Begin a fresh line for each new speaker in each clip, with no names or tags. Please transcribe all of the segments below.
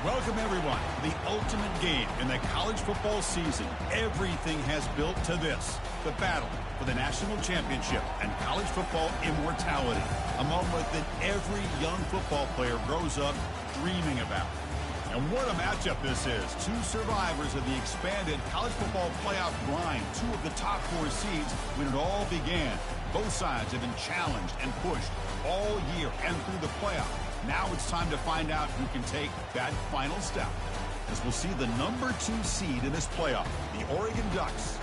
Welcome, everyone, to the ultimate game in the college football season. Everything has built to this, the battle for the national championship and college football immortality, a moment that every young football player grows up dreaming about. And what a matchup this is. Two survivors of the expanded college football playoff grind, two of the top 4 seeds when it all began. Both sides have been challenged and pushed all year and through the playoff. Now it's time to find out who can take that final step, as we'll see the number 2 seed in this playoff, the Oregon Ducks,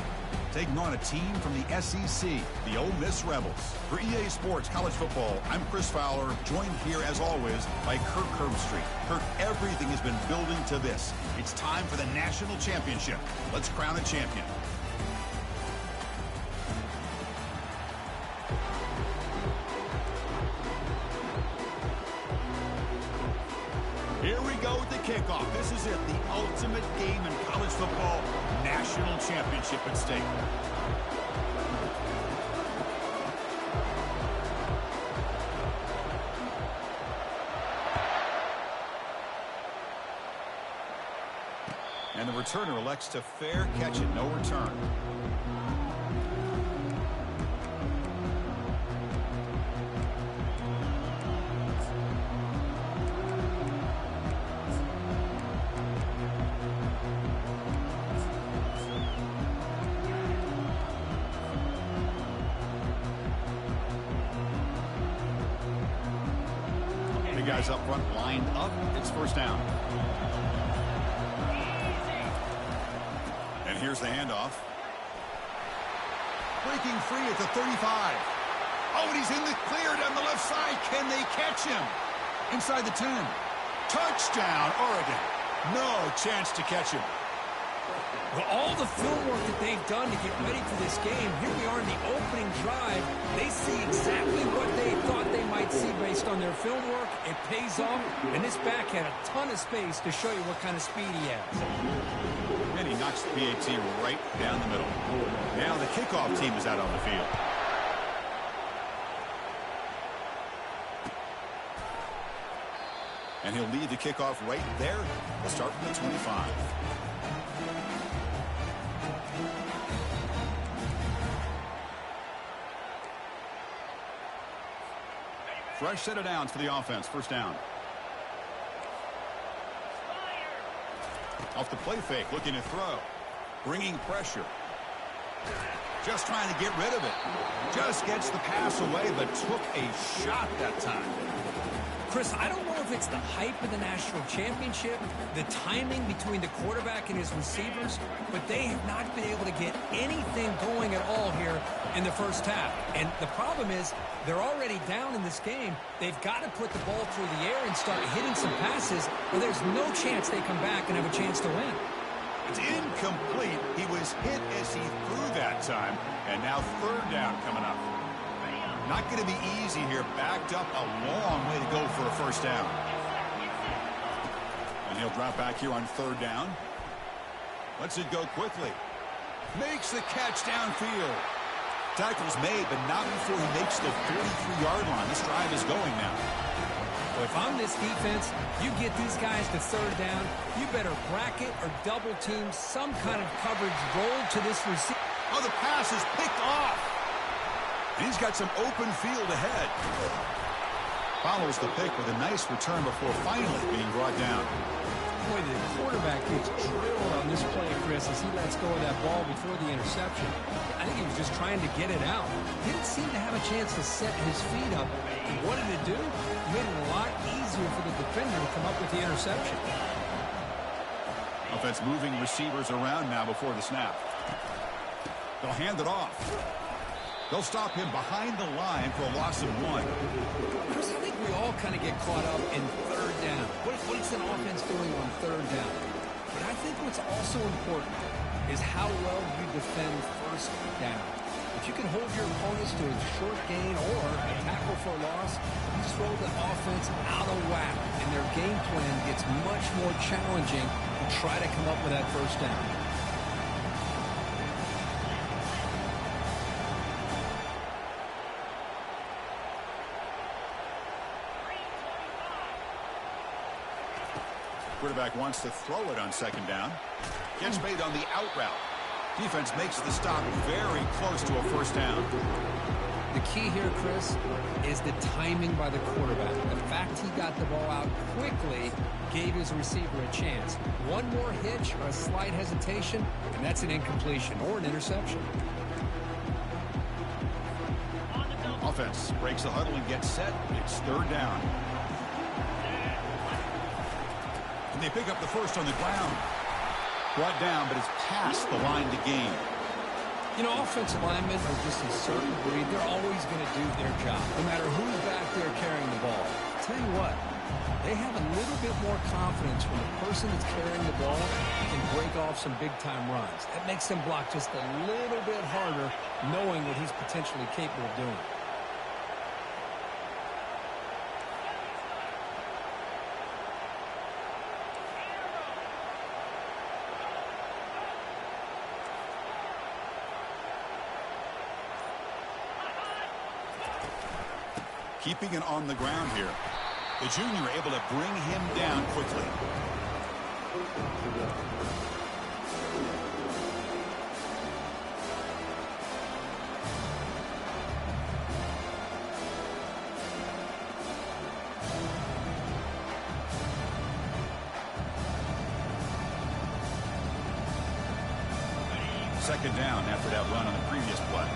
taking on a team from the SEC, the Ole Miss Rebels. For EA Sports College Football, I'm Chris Fowler, joined here as always by Kirk Herbstreit. Kirk, everything has been building to this. It's time for the national championship. Let's crown a champion. Here we go with the kickoff. This is it, the ultimate game in college football, national championship at stake. And the returner elects to fair catch it, no return. Guys up front lined up. It's first down. And here's the handoff. Breaking free at the 35. Oh, and he's in the clear down the left side. Can they catch him? Inside the 10. Touchdown, Oregon. No chance to catch him.
Well, all the film work that they've done to get ready for this game, here we are in the opening drive. They see exactly what they thought they might see based on their film work. It pays off, and this back had a ton of space to show you what kind of speed he has.
And he knocks the PAT right down the middle. Now the kickoff team is out on the field. And he'll lead the kickoff right there. We'll start from the 25. Fresh set of downs for the offense. First down. Off the play fake, looking to throw. Bringing pressure. Just trying to get rid of it. Just gets the pass away, but took a shot that time.
Chris, I don't know if it's the hype of the national championship, the timing between the quarterback and his receivers, but they have not been able to get anything going at all here in the first half. And the problem is they're already down in this game. They've got to put the ball through the air and start hitting some passes, or there's no chance they come back and have a chance to win.
It's incomplete. He was hit as he threw that time, and now third down coming up. Not going to be easy here. Backed up a long way to go for a first down. And he'll drop back here on third down. Lets it go quickly. Makes the catch downfield. Tackle's made, but not before he makes the 43-yard line. This drive is going now.
Well, if I'm this defense, you get these guys to third down, you better bracket or double team some kind of coverage roll to this receiver.
Oh, the pass is picked off. And he's got some open field ahead. Follows the pick with a nice return before finally being brought down.
Boy, the quarterback gets drilled on this play, Chris, as he lets go of that ball before the interception. I think he was just trying to get it out. Didn't seem to have a chance to set his feet up. What did it do? Made it a lot easier for the defender to come up with the interception.
Offense moving receivers around now before the snap. They'll hand it off. They'll stop him behind the line for a loss of 1.
Chris, I think we all kind of get caught up in third down. What's an offense doing on third down? But I think what's also important is how well you defend first down. If you can hold your opponents to a short gain or a tackle for a loss, you throw the offense out of whack, and their game plan gets much more challenging to try to come up with that first down.
Quarterback wants to throw it on second down. Gets made on the out route. Defense makes the stop very close to a first down.
The key here, Chris, is the timing by the quarterback. The fact he got the ball out quickly gave his receiver a chance. One more hitch or a slight hesitation, and that's an incompletion or an interception.
Offense breaks the huddle and gets set. It's third down. And they pick up the first on the ground. Brought down, but it's past the line to gain.
You know, offensive linemen are just a certain breed. They're always going to do their job, no matter who's back there carrying the ball. I'll tell you what, they have a little bit more confidence when the person that's carrying the ball can break off some big-time runs. That makes them block just a little bit harder, knowing what he's potentially capable of doing.
Keeping it on the ground here. The junior able to bring him down quickly. Second down after that run on the previous play.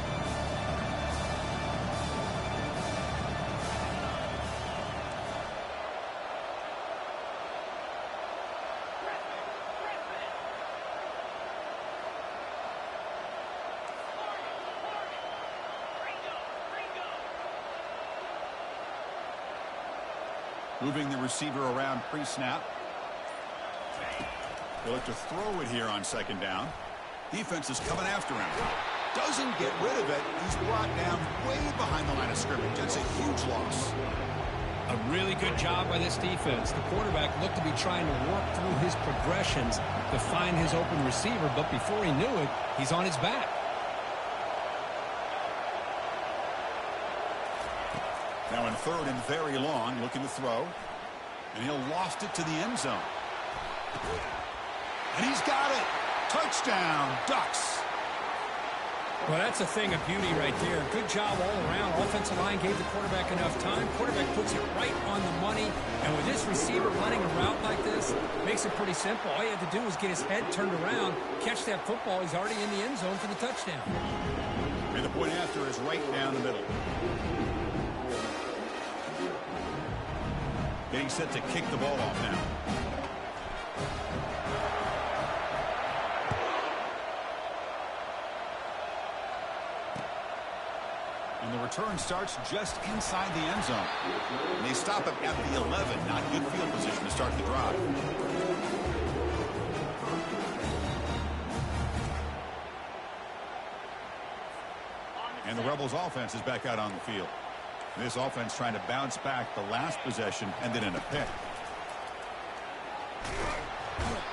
Moving the receiver around pre-snap. They look to throw it here on second down. Defense is coming after him. Doesn't get rid of it. He's brought down way behind the line of scrimmage. That's a huge loss.
A really good job by this defense. The quarterback looked to be trying to work through his progressions to find his open receiver, but before he knew it, he's on his back.
Now in third and very long, looking to throw. And he'll loft it to the end zone. And he's got it. Touchdown, Ducks.
Well, that's a thing of beauty right there. Good job all around. Offensive line gave the quarterback enough time. Quarterback puts it right on the money. And with this receiver running a route like this, makes it pretty simple. All you have to do is get his head turned around, catch that football. He's already in the end zone for the touchdown.
And the point after is right down the middle. Getting set to kick the ball off now. And the return starts just inside the end zone. And they stop him at the 11. Not good field position to start the drive. And the Rebels offense is back out on the field. This offense trying to bounce back the last possession, ended in a pick.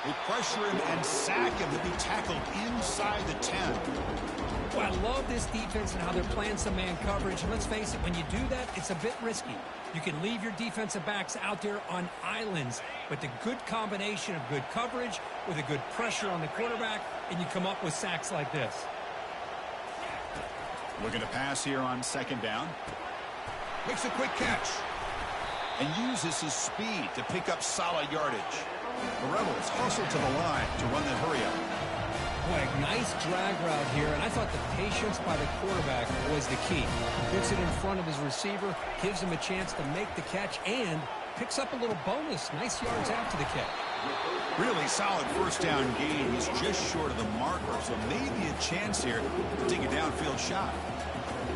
They pressure him and sack him to be tackled inside the 10.
Well, I love this defense and how they're playing some man coverage. And let's face it, when you do that, it's a bit risky. You can leave your defensive backs out there on islands, but the good combination of good coverage with a good pressure on the quarterback, and you come up with sacks like this.
Looking to pass here on second down. Makes a quick catch. And uses his speed to pick up solid yardage. The Rebels hustle to the line to run the hurry-up.
Boy, nice drag route here, and I thought the patience by the quarterback was the key. Puts it in front of his receiver, gives him a chance to make the catch, and picks up a little bonus. Nice yards after the catch.
Really solid first down gain. He's just short of the marker, so maybe a chance here to take a downfield shot.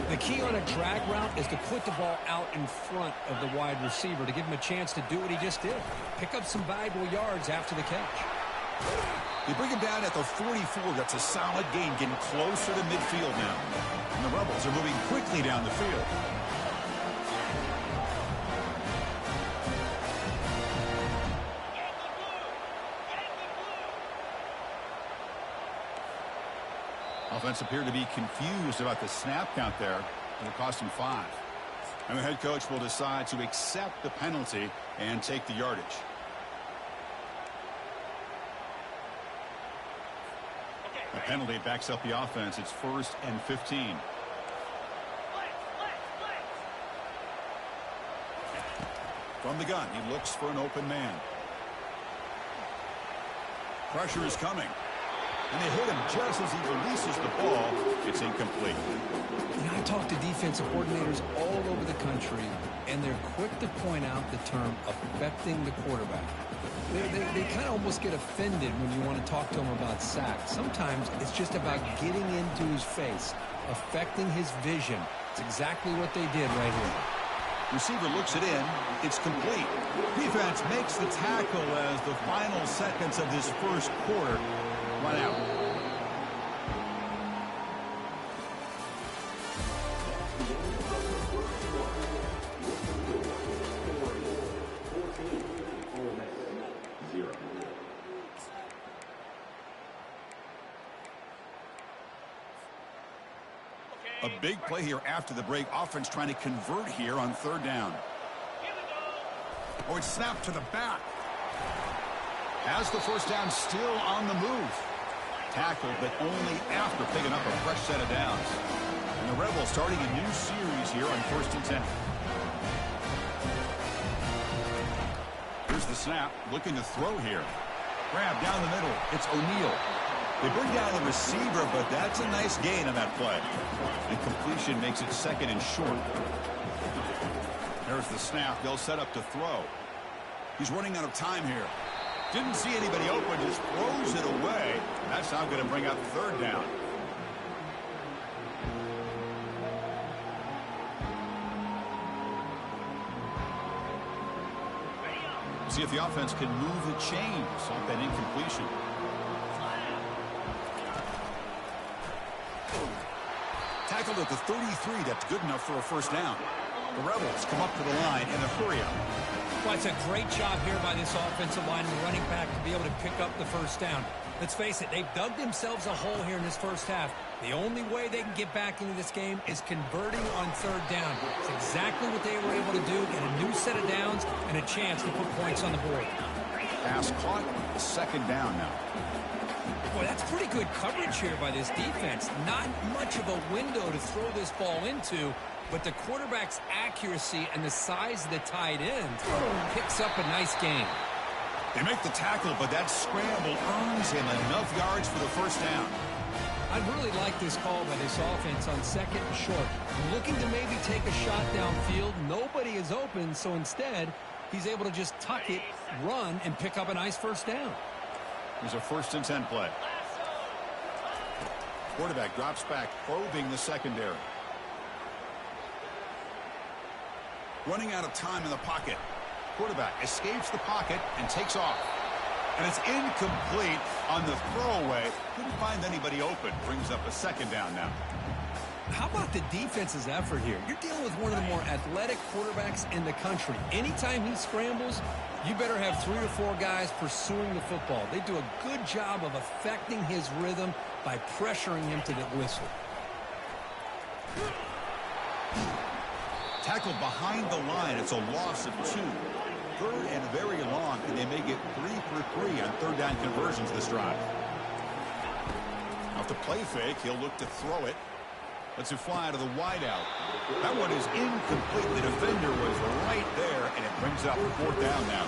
The key on a drag route is to put the ball out in front of the wide receiver to give him a chance to do what he just did. Pick up some valuable yards after the catch.
They bring him down at the 44. That's a solid gain, getting closer to midfield now. And the Rebels are moving quickly down the field. Offense appeared to be confused about the snap count there. It'll cost him 5. And the head coach will decide to accept the penalty and take the yardage. A penalty backs up the offense. It's 1st and 15. From the gun, he looks for an open man. Pressure is coming. And they hit him just as he releases the ball. It's incomplete.
You know, I talk to defensive coordinators all over the country, and they're quick to point out the term affecting the quarterback. They kind of almost get offended when you want to talk to them about sacks. Sometimes it's just about getting into his face, affecting his vision. It's exactly what they did right here.
Receiver looks it in. It's complete. Defense makes the tackle as the final seconds of this first quarter run out. A big play here after the break. Offense trying to convert here on 3rd down. Oh, it's snapped to the back. Has the first down, still on the move. Tackled, but only after picking up a fresh set of downs. And the Rebels starting a new series here on 1st and 10. Here's the snap, looking to throw here. Grab down the middle. It's O'Neal. They bring down the receiver, but that's a nice gain on that play. And completion makes it 2nd and short. There's the snap. They'll set up to throw. He's running out of time here. Didn't see anybody open, just throws it away. That's now going to bring up 3rd down. See if the offense can move the chains off that incompletion. Tackled at the 33. That's good enough for a first down. The Rebels come up to the line in a hurry-up.
Well, it's a great job here by this offensive line and the running back to be able to pick up the first down. Let's face it, they've dug themselves a hole here in this first half. The only way they can get back into this game is converting on 3rd down. It's exactly what they were able to do, get a new set of downs and a chance to put points on the board.
Pass caught, 2nd down now.
Boy, that's pretty good coverage here by this defense. Not much of a window to throw this ball into, but the quarterback's accuracy and the size of the tight end picks up a nice gain.
They make the tackle, but that scramble earns him enough yards for the first down.
I really like this call by this offense on 2nd and short. Looking to maybe take a shot downfield. Nobody is open, so instead, he's able to just tuck it, run, and pick up a nice first down.
Here's a 1st and 10 play. Quarterback drops back, probing the secondary. Running out of time in the pocket. Quarterback escapes the pocket and takes off. And it's incomplete on the throwaway. Couldn't find anybody open. Brings up a 2nd down now.
How about the defense's effort here? You're dealing with one of the more athletic quarterbacks in the country. Anytime he scrambles, you better have 3 or 4 guys pursuing the football. They do a good job of affecting his rhythm by pressuring him to the whistle.
Tackled behind the line. It's a loss of 2. 3rd and very long, and they may get 3 for 3 on 3rd down conversions this drive. Off the play fake, he'll look to throw it. Lets it fly to the wideout. That one is incomplete. The defender was right there, and it brings up 4th down now.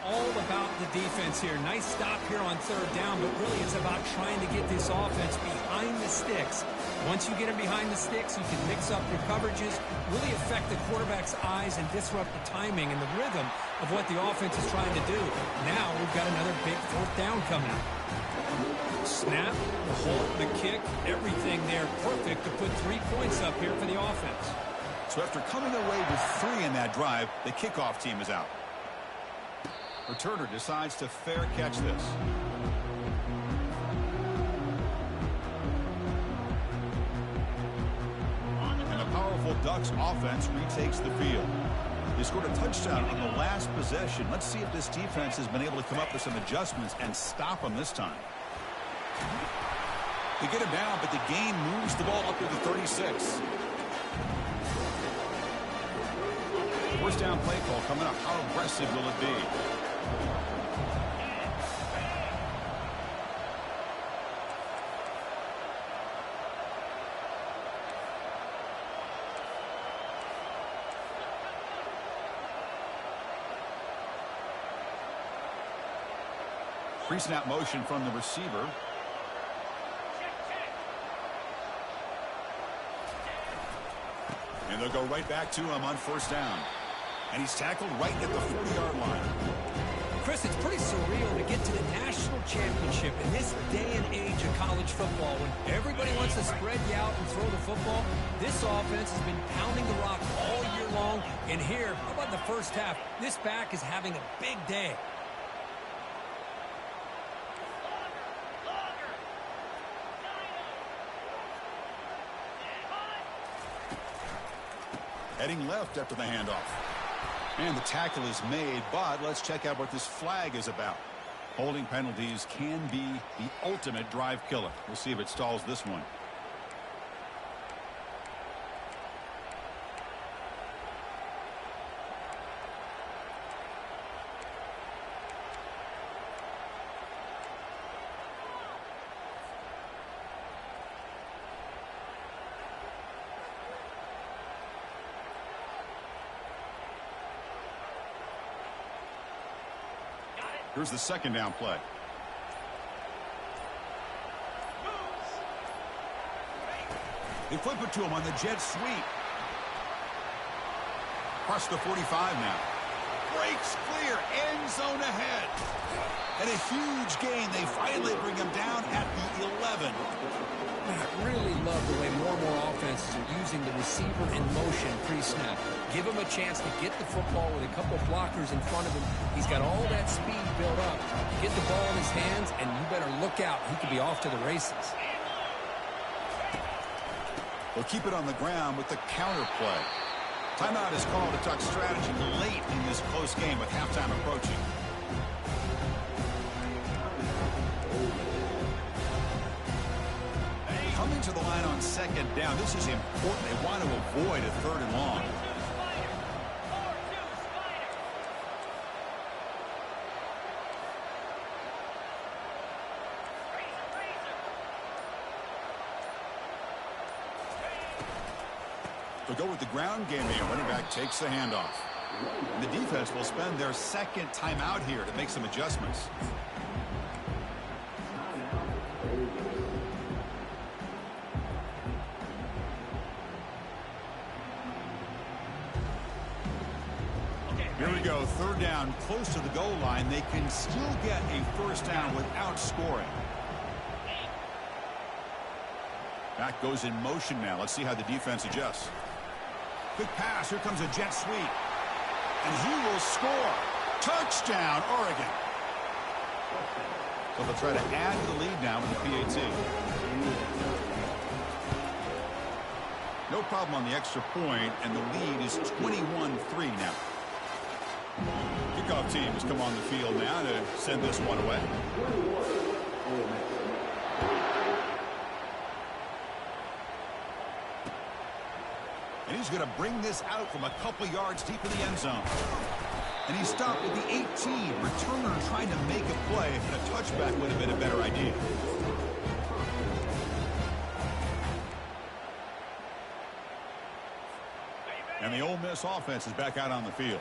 All about the defense here. Nice stop here on 3rd down, but really it's about trying to get this offense behind the sticks. Once you get them behind the sticks, you can mix up your coverages, really affect the quarterback's eyes and disrupt the timing and the rhythm of what the offense is trying to do. Now we've got another big 4th down coming up. Snap, the hold, the kick, everything there perfect to put 3 points up here for the offense.
So after coming away with 3 in that drive, the kickoff team is out. Returner decides to fair catch this. And the powerful Ducks offense retakes the field. They scored a touchdown on the last possession. Let's see if this defense has been able to come up with some adjustments and stop them this time. They get him down, but the gain moves the ball up to the 36. First down play call coming up. How aggressive will it be? Pre-snap motion from the receiver. And they'll go right back to him on first down. And he's tackled right at the 40-yard line.
Chris, it's pretty surreal to get to the national championship in this day and age of college football when everybody wants to spread you out and throw the football. This offense has been pounding the rock all year long. And here, how about the first half? This back is having a big day.
Heading left after the handoff. And the tackle is made, but let's check out what this flag is about. Holding penalties can be the ultimate drive killer. We'll see if it stalls this one. Here's the second down play. They flip it to him on the jet sweep. Across the 45 now. Breaks clear. End zone ahead. And a huge gain. They finally bring him down at the 11.
I really love the way more and more offenses are using the receiver in motion pre-snap. Give him a chance to get the football with a couple blockers in front of him. He's got all that speed built up. You get the ball in his hands, and you better look out. He could be off to the races.
They'll keep it on the ground with the counter play. Timeout is called to talk strategy late in this close game with halftime approaching. Coming to the line on second down. This is important. They want to avoid a third and long. They'll go with the ground game here. Running back takes the handoff. And the defense will spend their second timeout here to make some adjustments. Here we go, third down, close to the goal line. They can still get a first down without scoring. Back goes in motion now. Let's see how the defense adjusts. Quick pass. Here comes a jet sweep. And he will score. Touchdown, Oregon. So they'll try to add to the lead now with the PAT. No problem on the extra point, and the lead is 21-3 now. Kickoff team has come on the field now to send this one away. And he's going to bring this out from a couple yards deep in the end zone. And he stopped at the 18. Returner trying to make a play, and a touchback would have been a better idea. And the Ole Miss offense is back out on the field.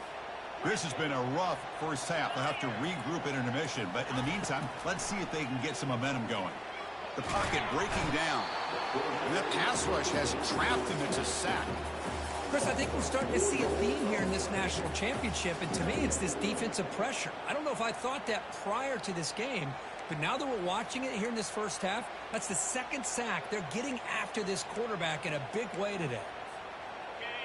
This has been a rough first half. They'll have to regroup at intermission. But in the meantime, let's see if they can get some momentum going. The pocket breaking down. And that pass rush has trapped him into sack.
Chris, I think we're starting to see a theme here in this national championship. And to me, it's this defensive pressure. I don't know if I thought that prior to this game. But now that we're watching it here in this first half, that's the second sack. They're getting after this quarterback in a big way today.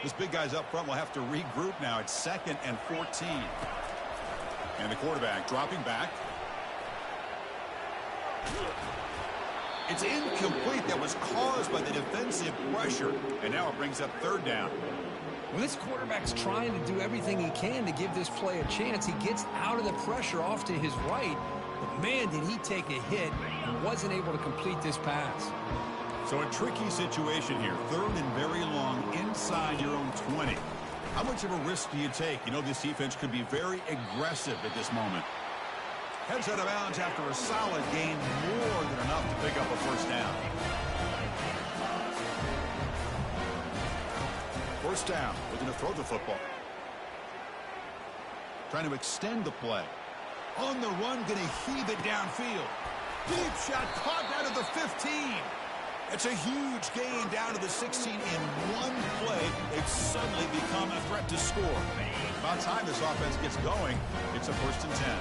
This big guy's up front will have to regroup now. It's 2nd and 14. And the quarterback dropping back. It's incomplete. That was caused by the defensive pressure. And now it brings up third down.
Well, this quarterback's trying to do everything he can to give this play a chance. He gets out of the pressure off to his right, but man, did he take a hit and wasn't able to complete this pass.
So a tricky situation here. 3rd and very long inside your own 20. How much of a risk do you take? You know, this defense could be very aggressive at this moment. Heads out of bounds after a solid gain, more than enough to pick up a first down. First down, looking to throw the football. Trying to extend the play. On the run, going to heave it downfield. Deep shot caught out of the 15. It's a huge gain down to the 16 in one play. They've suddenly become a threat to score. About time this offense gets going. It's a 1st and 10.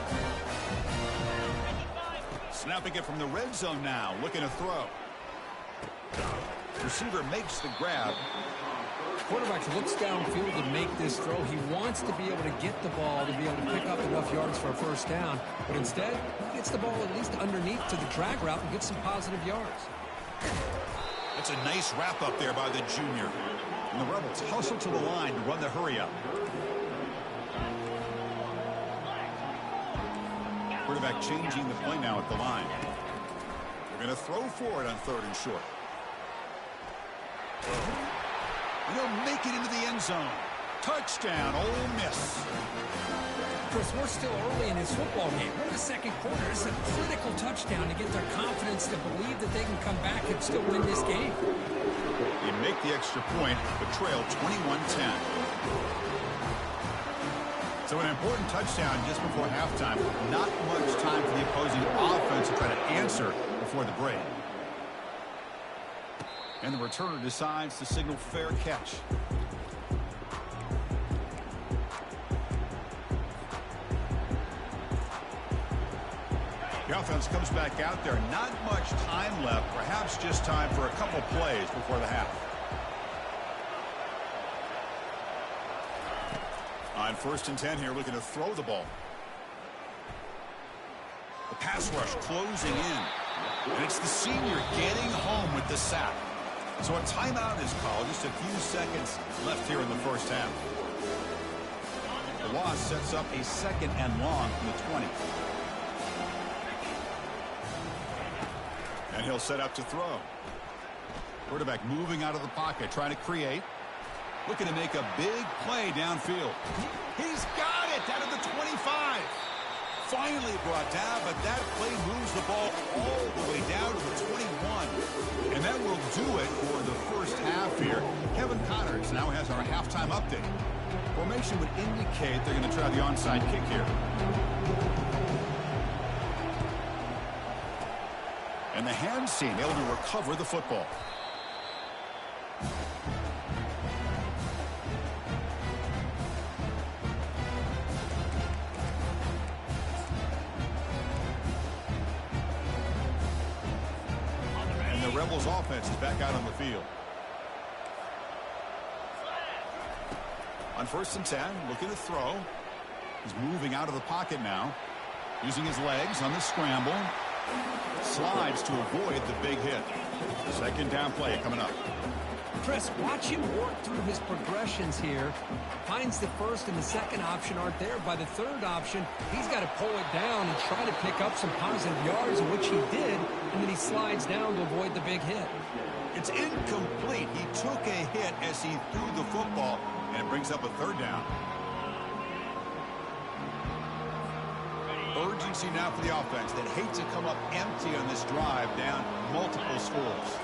Snapping it from the red zone now. Looking to throw. Receiver makes the grab.
Quarterback looks downfield to make this throw. He wants to be able to get the ball to be able to pick up enough yards for a first down. But instead, he gets the ball at least underneath to the drag route and gets some positive yards.
That's a nice wrap up there by the junior. And the Rebels hustle to the line to run the hurry up. Quarterback changing the play now at the line. They're going to throw for it on 3rd and short. And he'll make it into the end zone. Touchdown, Ole Miss.
Chris, we're still early in this football game. We're in the 2nd quarter. It's a critical touchdown to get their confidence to believe that they can come back and still win this game.
They make the extra point, but trail 21-10. So an important touchdown just before halftime. Not much time for the opposing offense to try to answer before the break. And the returner decides to signal fair catch. The offense comes back out there. Not much time left. Perhaps just time for a couple plays before the half. On 1st and 10 here, looking to throw the ball. The pass rush closing in. And it's the senior getting home with the sack. So a timeout is called. Just a few seconds left here in the first half. The loss sets up a 2nd and long from the 20. And he'll set up to throw. Quarterback moving out of the pocket, trying to create. Looking to make a big play downfield. He's got it down to the 25. Finally brought down, but that play moves the ball all the way down to the 21. And that will do it for the first half here. Kevin Connors now has our halftime update. Formation would indicate they're going to try the onside kick here. And the hands team able to recover the football. And the Rebels offense is back out on the field. On 1st and 10, looking to throw. He's moving out of the pocket now. Using his legs on the scramble. Slides to avoid the big hit. 2nd down play coming up.
Chris, watch him work through his progressions here. Finds the 1st and the 2nd option aren't there. By the 3rd option, he's got to pull it down and try to pick up some positive yards, which he did, and then he slides down to avoid the big hit.
It's incomplete. He took a hit as he threw the football, and it brings up a 3rd down. Urgency now for the offense that hates to come up empty on this drive, down multiple scores.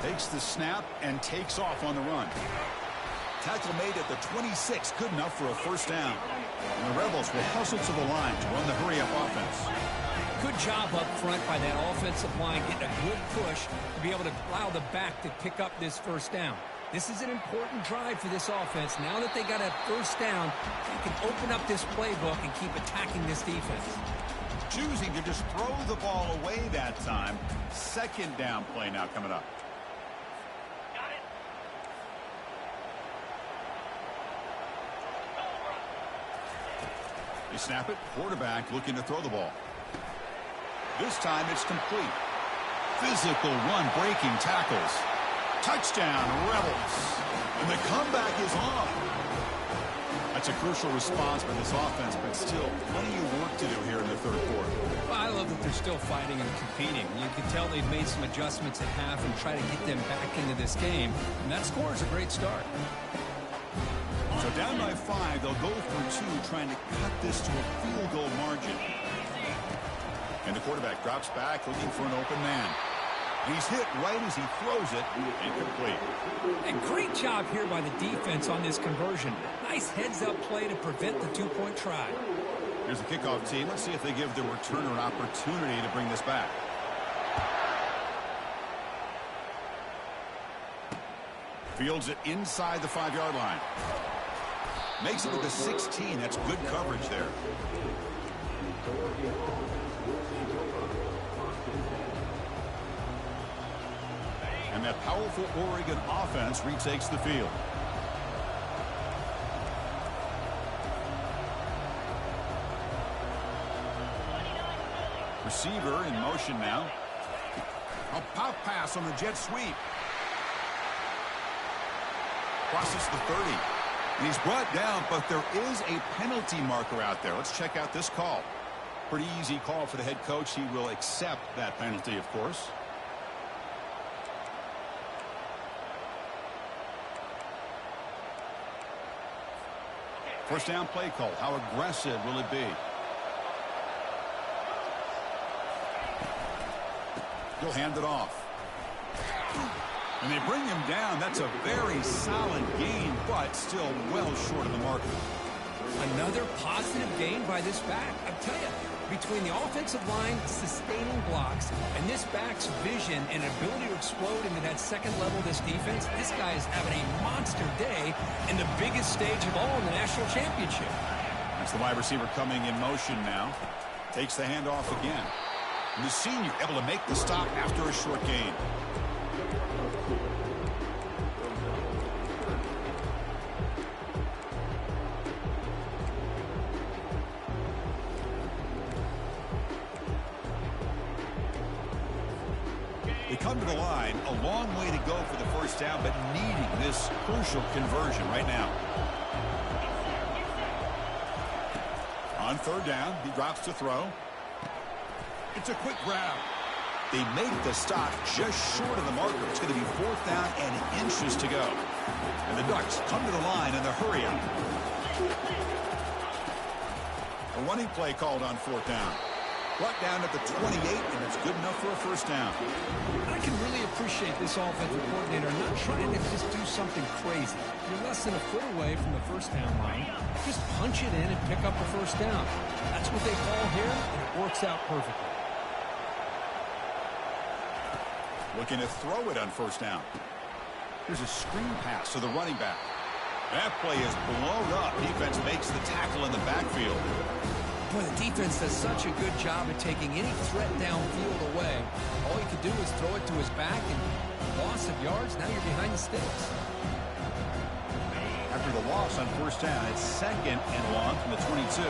Takes the snap and takes off on the run. Tackle made at the 26, good enough for a first down. And the Rebels will hustle to the line to run the hurry-up offense.
Good job up front by that offensive line, getting a good push to be able to allow the back to pick up this first down. This is an important drive for this offense. Now that they got a first down, they can open up this playbook and keep attacking this defense.
Choosing to just throw the ball away that time. 2nd down play now coming up. They snap it. Quarterback looking to throw the ball. This time it's complete. Physical run breaking tackles. Touchdown, Rebels. And the comeback is on. That's a crucial response by this offense, but still plenty of work to do here in the third quarter.
Well, I love that they're still fighting and competing. You can tell they've made some adjustments at half and try to get them back into this game. And that score is a great start.
So down by 5, they'll go for 2, trying to cut this to a field goal margin. And the quarterback drops back, looking for an open man. He's hit right as he throws it. Incomplete.
And great job here by the defense on this conversion. Nice heads-up play to prevent the two-point try.
Here's the kickoff team. Let's see if they give the returner an opportunity to bring this back. Fields it inside the 5-yard line. Makes it to the 16. That's good coverage there. And that powerful Oregon offense retakes the field. Receiver in motion now. A pop pass on the jet sweep. Crosses the 30. And he's brought down, but there is a penalty marker out there. Let's check out this call. Pretty easy call for the head coach. He will accept that penalty, of course. First down play call. How aggressive will it be? He'll hand it off. And they bring him down. That's a very solid gain, but still well short of the marker.
Another positive gain by this back. I tell you, between the offensive line sustaining blocks and this back's vision and ability to explode into that second level of this defense, this guy is having a monster day in the biggest stage of all in the national championship.
That's the wide receiver coming in motion now. Takes the handoff again. And the senior able to make the stop after a short gain. They come to the line, a long way to go for the first down, but needing this crucial conversion right now. On third down, he drops to throw. It's a quick grab. They make the stop just short of the marker. It's going to be fourth down and inches to go. And the Ducks come to the line in the hurry up. A running play called on fourth down. Brought down at the 28, and it's good enough for a first down.
I can really appreciate this offensive coordinator not trying to just do something crazy. You're less than a foot away from the first down line. Just punch it in and pick up a first down. That's what they call here, and it works out perfectly.
Looking to throw it on first down. Here's a screen pass to the running back. That play is blown up. Defense makes the tackle in the backfield.
Boy, the defense does such a good job at taking any threat downfield away. All you could do is throw it to his back, and loss of yards, now you're behind the sticks.
After the loss on first down, it's second and long from the 22.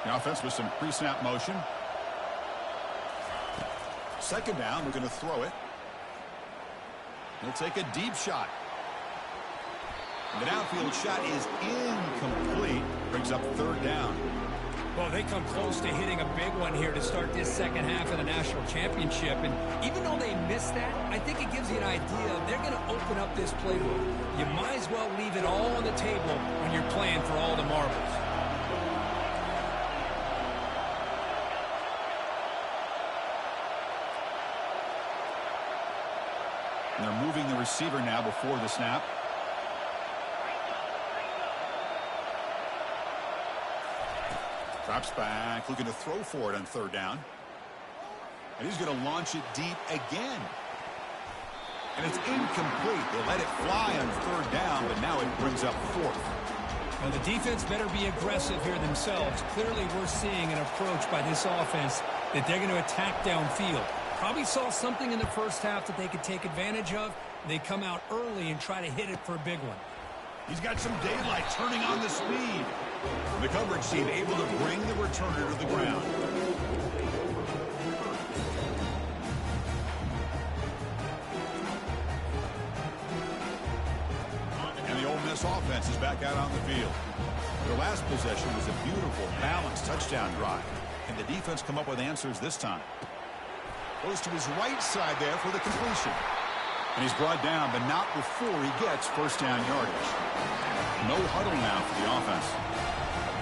The offense with some pre-snap motion. Second down, we're going to throw it. He'll take a deep shot. And the downfield shot is incomplete. Brings up third down.
Well, they come close to hitting a big one here to start this second half of the national championship. And even though they missed that, I think it gives you an idea. They're going to open up this playbook. You might as well leave it all on the table when you're playing for all the marbles.
And they're moving the receiver now before the snap. Drops back, looking to throw for it on third down. And he's going to launch it deep again. And it's incomplete. They let it fly on third down, but now it brings up fourth.
Well, the defense better be aggressive here themselves. Clearly, we're seeing an approach by this offense that they're going to attack downfield. Probably saw something in the first half that they could take advantage of. They come out early and try to hit it for a big one.
He's got some daylight, turning on the speed. The coverage team able to bring the returner to the ground. And the Ole Miss offense is back out on the field. Their last possession was a beautiful, balanced touchdown drive. Can the defense come up with answers this time? Goes to his right side there for the completion. And he's brought down, but not before he gets first down yardage. No huddle now for the offense.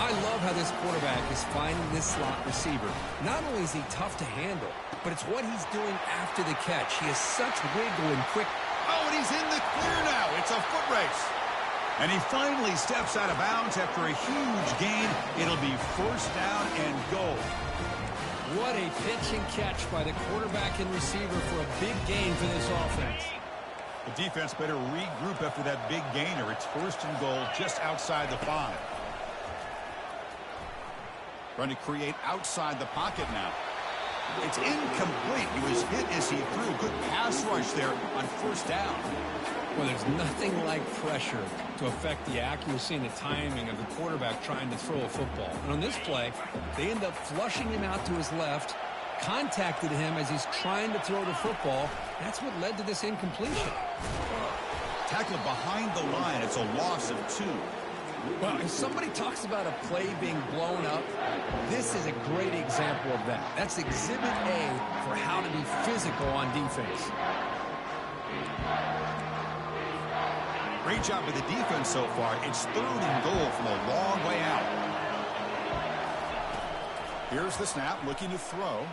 I love how this quarterback is finding this slot receiver. Not only is he tough to handle, but it's what he's doing after the catch. He has such wiggle and quick.
Oh, and he's in the clear now. It's a foot race. And he finally steps out of bounds after a huge gain. It'll be first down and goal.
What a pitch and catch by the quarterback and receiver for a big gain for this offense.
The defense better regroup after that big gainer. It's first and goal just outside the 5. Trying to create outside the pocket now. It's incomplete. He was hit as he threw. Good pass rush there on first down.
Well, there's nothing like pressure to affect the accuracy and the timing of the quarterback trying to throw a football. And on this play, they end up flushing him out to his left, contacted him as he's trying to throw the football. That's what led to this incompletion.
Tackled behind the line. It's a loss of 2.
Well, if somebody talks about a play being blown up, this is a great example of that. That's Exhibit A for how to be physical on defense.
Great job with the defense so far. It's third and goal from a long way out. Here's the snap, looking to throw.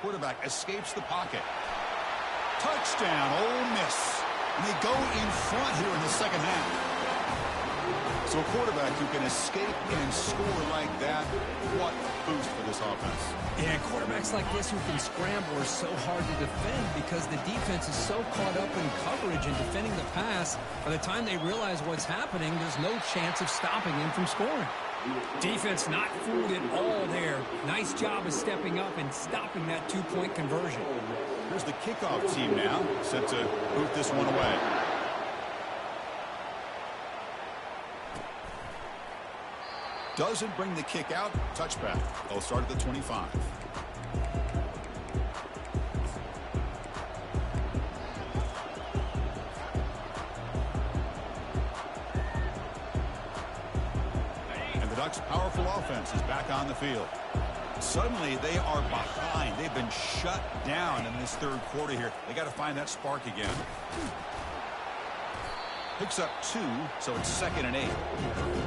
Quarterback escapes the pocket. Touchdown, Ole Miss. And they go in front here in the second half. So a quarterback who can escape and score like that, what a boost for this offense.
Yeah, quarterbacks like this who can scramble are so hard to defend because the defense is so caught up in coverage and defending the pass. By the time they realize what's happening, there's no chance of stopping him from scoring. Defense not fooled at all there. Nice job of stepping up and stopping that 2-point conversion.
Here's the kickoff team now, set to boot this one away. Doesn't bring the kick out. Touchback. They'll start at the 25. And the Ducks' powerful offense is back on the field. Suddenly, they are behind. They've been shut down in this third quarter here. They got to find that spark again. Picks up 2, so it's 2nd and 8.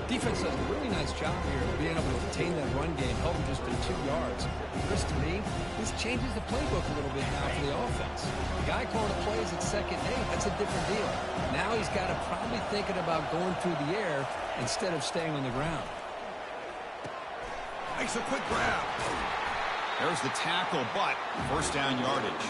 Defense does a really nice job here of being able to contain that run game, held them just to 2 yards. Chris, to me, this changes the playbook a little bit now for the offense. The guy calling the plays at 2nd and 8, that's a different deal. Now he's got to probably thinking about going through the air instead of staying on the ground.
Makes a quick grab. There's the tackle, but first down yardage.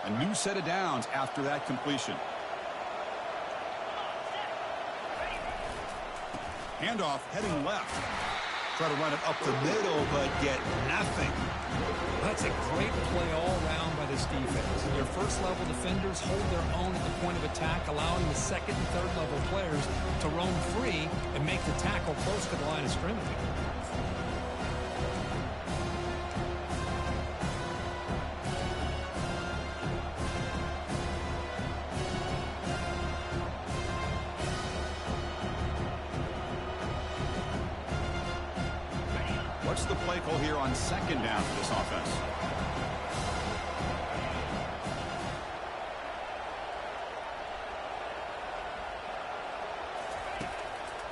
A new set of downs after that completion. Handoff heading left. Try to run it up the middle, but get nothing.
That's a great play all around by this defense. Their first-level defenders hold their own at the point of attack, allowing the second and third-level players to roam free and make the tackle close to the line of scrimmage.
What's the play call here on 2nd down for this offense?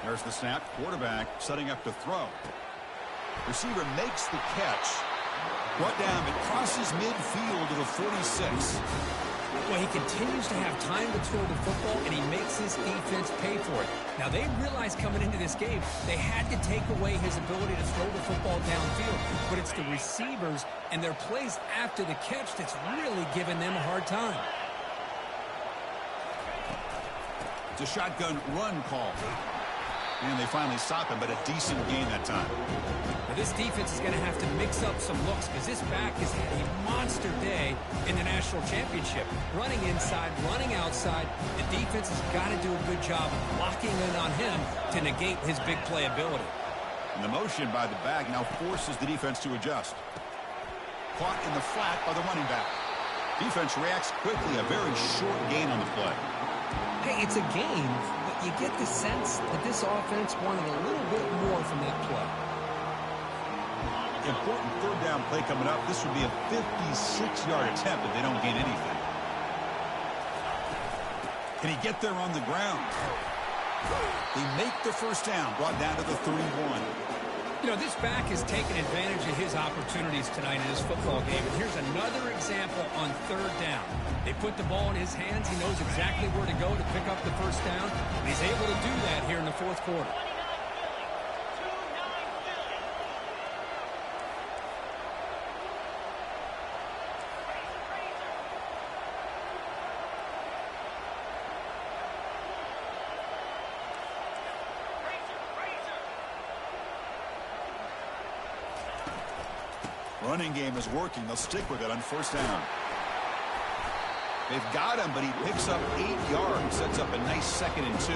There's the snap. Quarterback setting up to throw. Receiver makes the catch. Brought down, but crosses midfield to the 46.
Well, he continues to have time to throw the football, and he makes his defense pay for it. Now, they realized coming into this game they had to take away his ability to throw the football downfield, but it's the receivers and their plays after the catch that's really giving them a hard time.
It's a shotgun run call. And they finally stop him, but a decent gain that time.
Now, this defense is going to have to mix up some looks because this back has had a monster day in the national championship. Running inside, running outside. The defense has got to do a good job of locking in on him to negate his big play ability.
And the motion by the back now forces the defense to adjust. Caught in the flat by the running back. Defense reacts quickly, a very short gain on the play.
Hey, it's a gain, but you get the sense that this offense wanted a little bit more from that play.
Important third down play coming up. This would be a 56-yard attempt if they don't gain anything. Can he get there on the ground? They make the first down, brought down to the 31.
You know, this back has taken advantage of his opportunities tonight in this football game. And here's another example on third down. They put the ball in his hands. He knows exactly where to go to pick up the first down. And he's able to do that here in the fourth quarter.
Running game is working. They'll stick with it on first down. They've got him, but he picks up 8 yards. Sets up a nice 2nd and 2.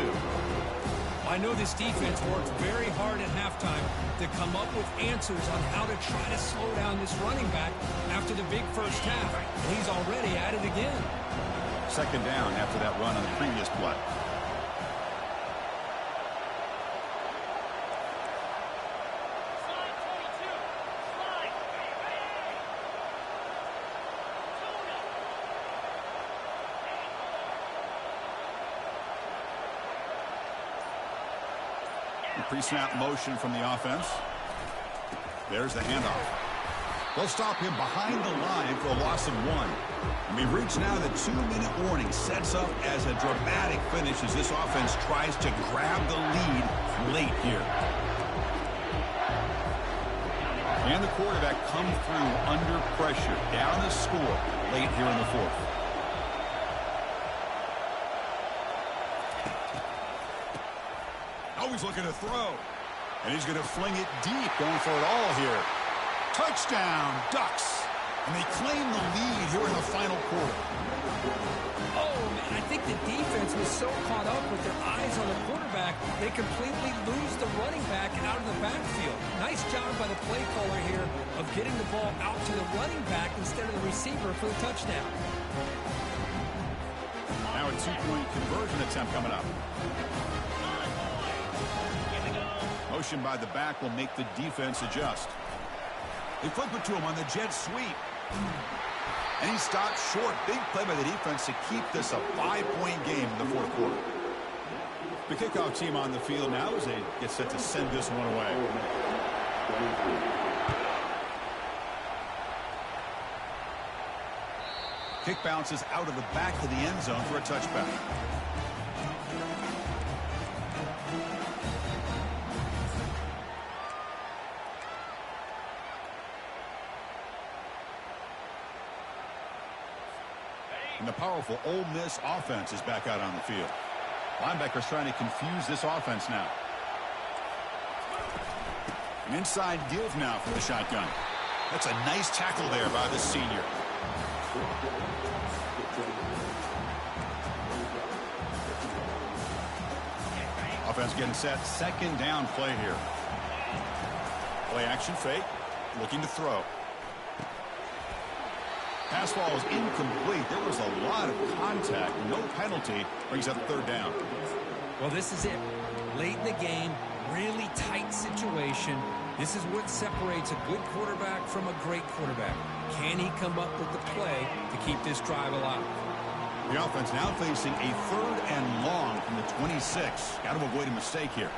I know this defense worked very hard at halftime to come up with answers on how to try to slow down this running back after the big first half. And he's already at it again.
2nd down after that run on the previous play. Pre-snap motion from the offense. There's the handoff. They'll stop him behind the line for a loss of 1. And we've reached now the 2-minute warning. Sets up as a dramatic finish as this offense tries to grab the lead late here. And the quarterback come through under pressure. Down the score late here in the fourth. He's looking to throw. And he's going to fling it deep, going for it all here. Touchdown, Ducks. And they claim the lead here in the final quarter.
Oh, man, I think the defense was so caught up with their eyes on the quarterback, they completely lose the running back out of the backfield. Nice job by the play caller here of getting the ball out to the running back instead of the receiver for the touchdown.
Now a 2-point conversion attempt coming up. Motion by the back will make the defense adjust. They flip it to him on the jet sweep. And he stopped short. Big play by the defense to keep this a 5-point game in the fourth quarter. The kickoff team on the field now as they get set to send this one away. Kick bounces out of the back of the end zone for a touchback. And the powerful Ole Miss offense is back out on the field. Linebackers trying to confuse this offense now. An inside give now from the shotgun. That's a nice tackle there by the senior. Offense getting set. 2nd down play here. Play action fake. Looking to throw. Pass ball is incomplete. There was a lot of contact. No penalty. Brings up 3rd down.
Well, this is it. Late in the game, really tight situation. This is what separates a good quarterback from a great quarterback. Can he come up with the play to keep this drive alive?
The offense now facing a 3rd and long from the 26. Got to avoid a mistake here.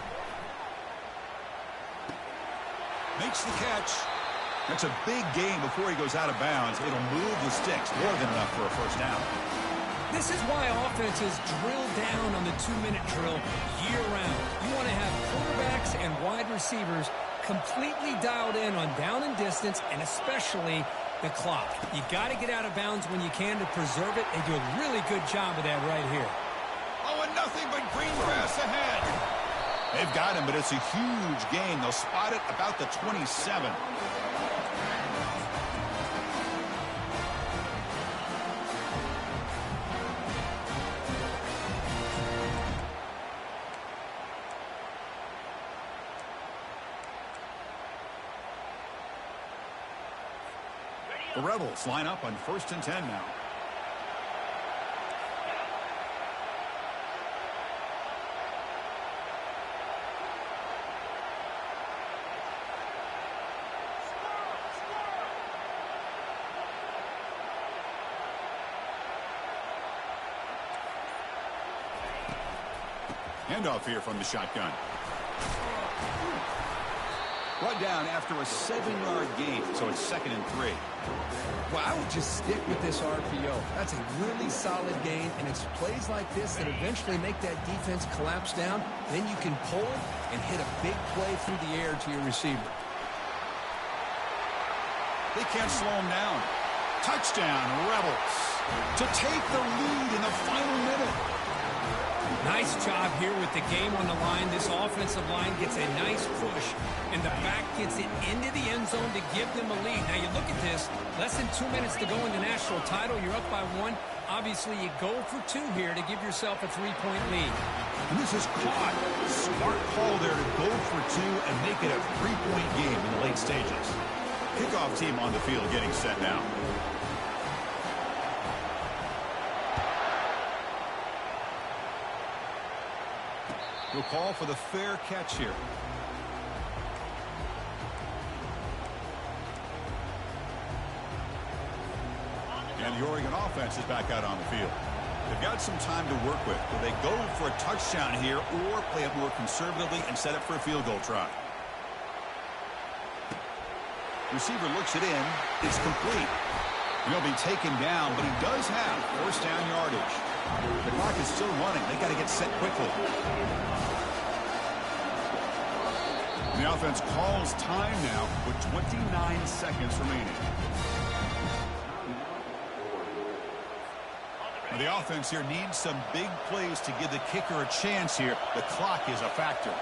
Makes the catch. That's a big gain before he goes out of bounds. It'll move the sticks. More than enough for a first down.
This is why offenses drill down on the 2-minute drill year-round. You want to have quarterbacks and wide receivers completely dialed in on down and distance, and especially the clock. You got to get out of bounds when you can to preserve it. They do a really good job of that right here.
Oh, and nothing but green grass ahead. They've got him, but it's a huge gain. They'll spot it about the 27. The Rebels line up on 1st and 10 now. Handoff here from the shotgun. Brought down after a 7-yard gain, so it's 2nd and 3.
Well, I would just stick with this RPO. That's a really solid gain, and it's plays like this that eventually make that defense collapse down. Then you can pull it and hit a big play through the air to your receiver.
They can't slow him down. Touchdown, Rebels, to take the lead in the final minute.
Nice job here with the game on the line. This offensive line gets a nice push, and the back gets it into the end zone to give them a lead. Now, you look at this, less than 2 minutes to go in the national title. You're up by 1. Obviously, you go for 2 here to give yourself a 3-point lead.
And this is caught. Smart call there to go for 2 and make it a 3-point game in the late stages. Kickoff team on the field getting set now. We'll call for the fair catch here. And the Oregon offense is back out on the field. They've got some time to work with. Will they go for a touchdown here or play it more conservatively and set up for a field goal try? Receiver looks it in. It's complete. He'll be taken down, but he does have 1st down yardage. The clock is still running. They got to get set quickly. The offense calls time now with 29 seconds remaining. Now the offense here needs some big plays to give the kicker a chance here. The clock is a factor.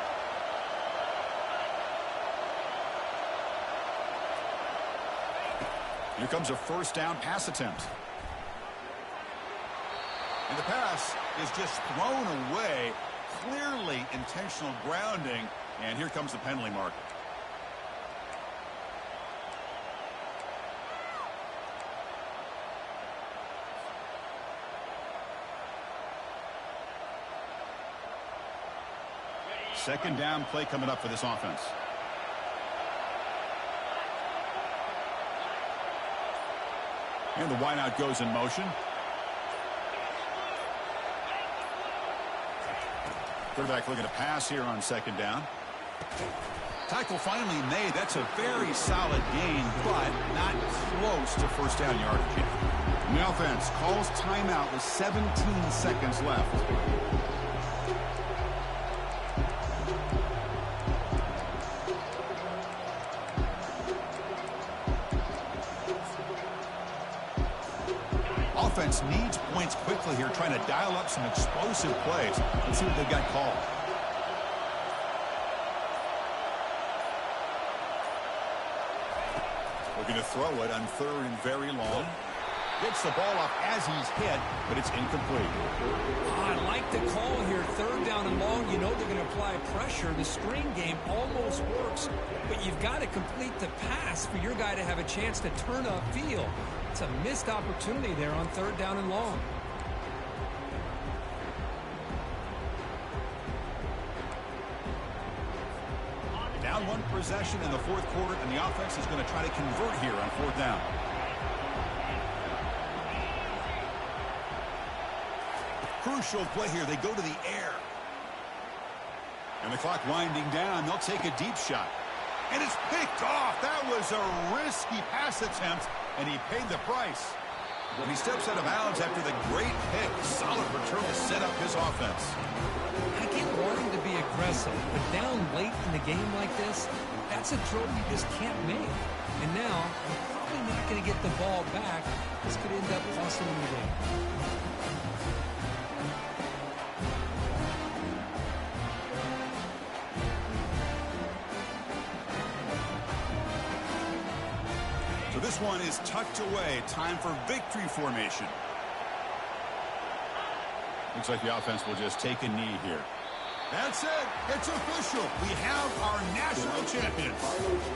Here comes a 1st down pass attempt. And the pass is just thrown away. Clearly intentional grounding. And here comes the penalty mark. Second down play coming up for this offense. And the wideout goes in motion. Quarterback looking to pass here on 2nd down. Tackle finally made. That's a very solid gain, but not close to 1st down yardage. And the offense calls timeout with 17 seconds left. Offense needs points quickly here, trying to dial up some explosive plays. Let's see what they've got called. Looking to throw it on 3rd and very long. Gets the ball off as he's hit, but it's incomplete.
I like the call here. 3rd down and long. You know they're going to apply pressure. The screen game almost works, but you've got to complete the pass for your guy to have a chance to turn upfield. It's a missed opportunity there on 3rd down and long.
Down 1 possession in the 4th quarter, and the offense is going to try to convert here on 4th down. Crucial play here. They go to the air. And the clock winding down. They'll take a deep shot. And it's picked off. That was a risky pass attempt, and he paid the price. And he steps out of bounds after the great pick. Solid return to set up his offense.
I get wanting to be aggressive, but down late in the game like this, that's a throw you just can't make. And now, you're probably not going to get the ball back. This could end up costing him the game.
So this one is tucked away. Time for victory formation. Looks like the offense will just take a knee here. That's it. It's official. We have our national champions.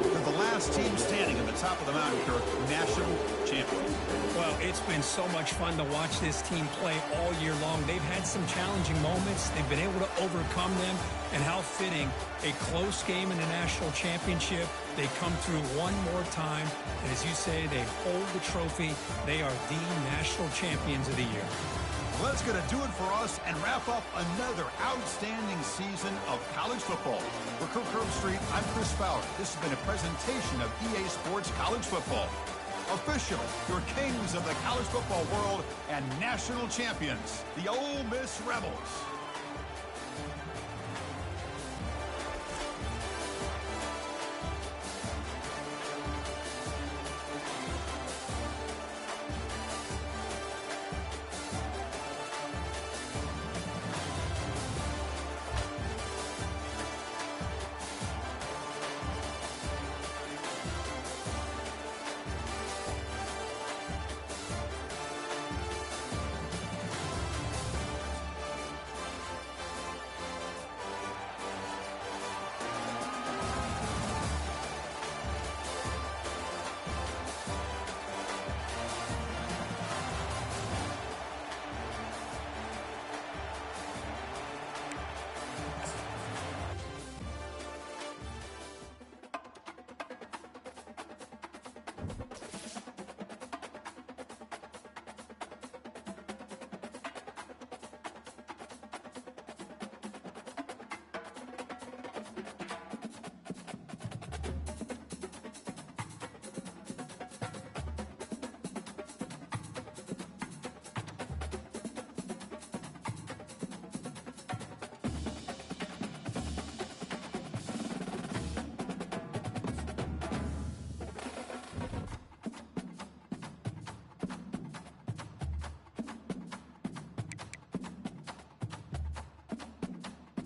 They're the last team standing at the top of the mountain, Kirk. National champions.
Well, it's been so much fun to watch this team play all year long. They've had some challenging moments. They've been able to overcome them. And how fitting, a close game in the national championship. They come through one more time. And as you say, they hold the trophy. They are the national champions of the year.
Well, that's going to do it for us and wrap up another outstanding season of college football. For Kirk Herbstreit, I'm Chris Fowler. This has been a presentation of EA Sports College Football. Officially, your kings of the college football world and national champions, the Ole Miss Rebels.